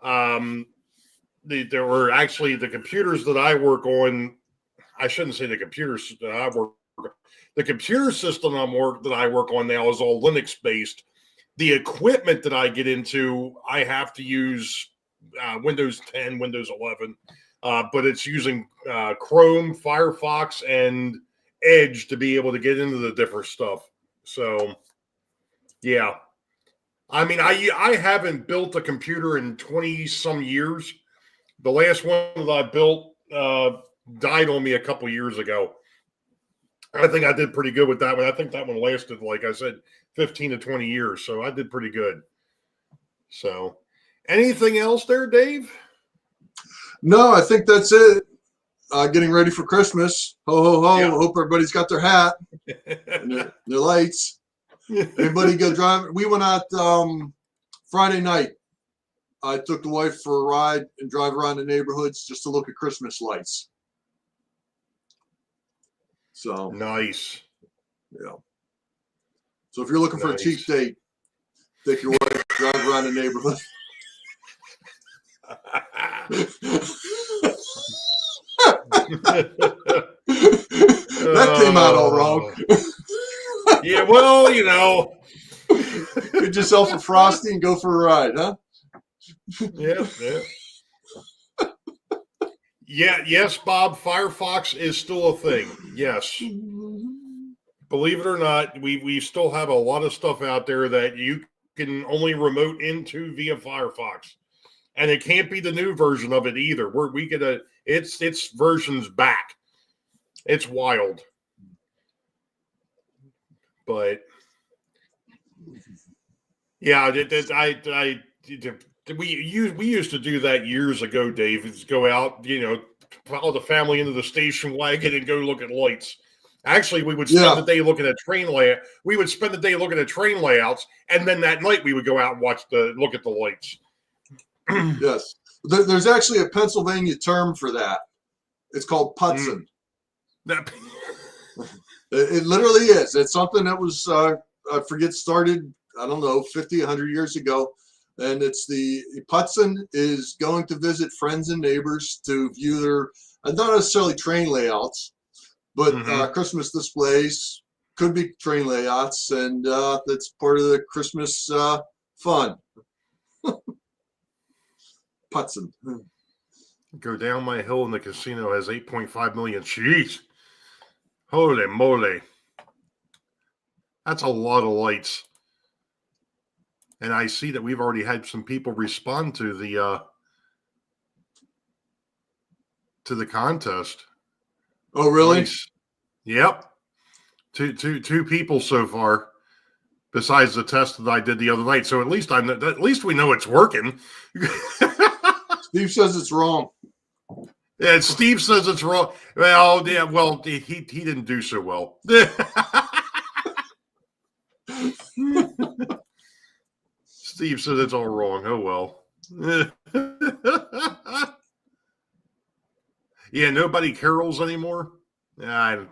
There were actually the computers that I work on. I shouldn't say the computers that I work. The computer system that I work on now is all Linux based. The equipment that I get into, I have to use Windows 10, Windows 11, but it's using Chrome, Firefox, and Edge to be able to get into the different stuff. So, yeah. I mean, I haven't built a computer in 20 some years. The last one that I built died on me a couple years ago. I think I did pretty good with that one. I think that one lasted, like I said, 15 to 20 years. So I did pretty good. So, anything else there, Dave? No, I think that's it. Getting ready for Christmas. Ho, ho, ho. Yeah. Hope everybody's got their hat and their lights. Anybody go drive? We went out Friday night. I took the wife for a ride and drive around the neighborhoods just to look at Christmas lights. So Nice. yeah. So if you're looking for a cheap date, take your wife, drive around the neighborhood. That came out all wrong. Yeah, well, Get yourself a Frosty and go for a ride, huh? Yeah. Yeah, yes, Bob, Firefox is still a thing. Yes. Believe it or not, we still have a lot of stuff out there that you can only remote into via Firefox. And it can't be the new version of it either. Its version's back. It's wild. But yeah, we used to do that years ago, Dave. Is go out, follow the family into the station wagon and go look at lights. Actually, we would spend the day looking at train layout. We would spend the day looking at train layouts, and then that night we would go out and look at the lights. Yes, there's actually a Pennsylvania term for that. It's called putzing. It literally is. It's something that was I forget started, I don't know, 50, 100 years ago. And it's the putzing is going to visit friends and neighbors to view their, not necessarily train layouts, but Christmas displays, could be train layouts, and that's part of the Christmas fun. Putzing. Go down my hill and the casino has 8.5 million. Jeez. Holy moly. That's a lot of lights. And I see that we've already had some people respond to the contest. Oh, really? Nice. Yep. Two people so far, besides the test that I did the other night. So at least we know it's working. Steve says it's wrong. Yeah, Steve says it's wrong. Well, yeah, well, he didn't do so well. Steve says it's all wrong. Oh, well. Yeah, nobody carols anymore. I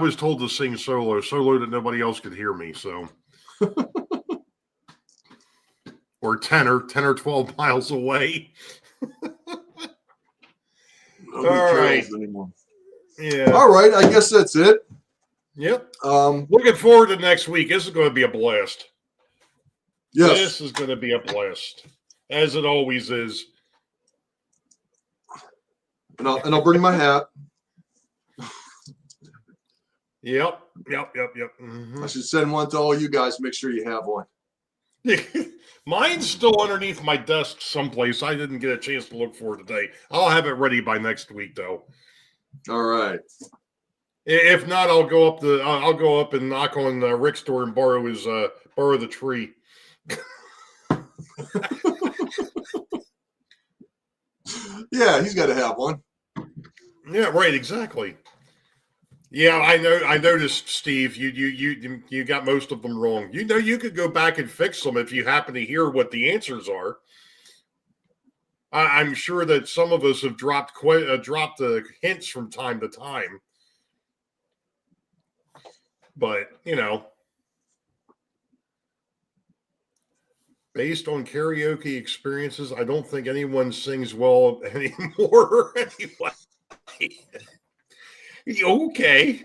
was told to sing solo that nobody else could hear me. So, or 10 or 12 miles away. Nobody carols anymore. Yeah. All right. I guess that's it. Yep. Looking forward to next week. This is going to be a blast. Yes. This is going to be a blast, as it always is. And I'll bring my hat. Yep. Mm-hmm. I should send one to all you guys. Make sure you have one. Mine's still underneath my desk someplace. I didn't get a chance to look for it today. I'll have it ready by next week, though. All right. If not, I'll go up and knock on Rick's door and borrow the tree. Yeah, he's got to have one. Yeah, right. Exactly. Yeah, I know. I noticed, Steve. You got most of them wrong. You know, you could go back and fix them if you happen to hear what the answers are. I'm sure that some of us have dropped hints from time to time, but you know, based on karaoke experiences, I don't think anyone sings well anymore. Anyway, okay.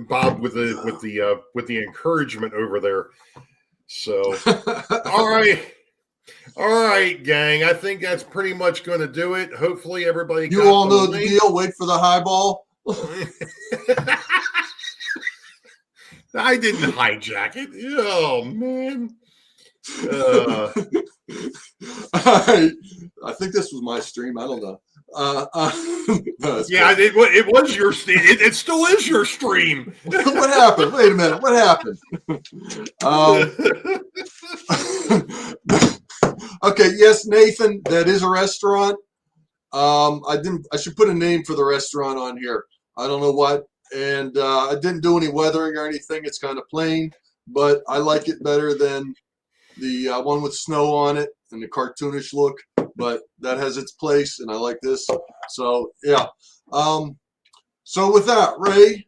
Bob with the encouragement over there. So, all right, gang. I think that's pretty much going to do it. Hopefully, everybody. You all know the deal. Wait for the highball. I didn't hijack it. Oh man. All right. I think this was my stream. I don't know. Yeah, cool. it was your stream. It still is your stream. What happened? Wait a minute. What happened? Okay. Yes, Nathan. That is a restaurant. I should put a name for the restaurant on here. I don't know what. And I didn't do any weathering or anything. It's kind of plain, but I like it better than the one with snow on it and the cartoonish look. But that has its place, and I like this. So yeah. So with that, Ray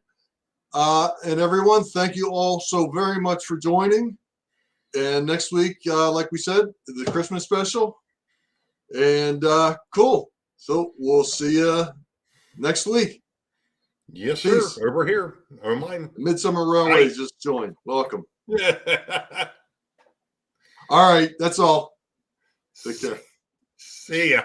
and everyone, thank you all so very much for joining. And next week, like we said, the Christmas special. And cool. So we'll see you next week. Yes, Peace. Sir. Over here. On mine. Midsummer Railways just joined. Welcome. All right. That's all. Take care. See ya.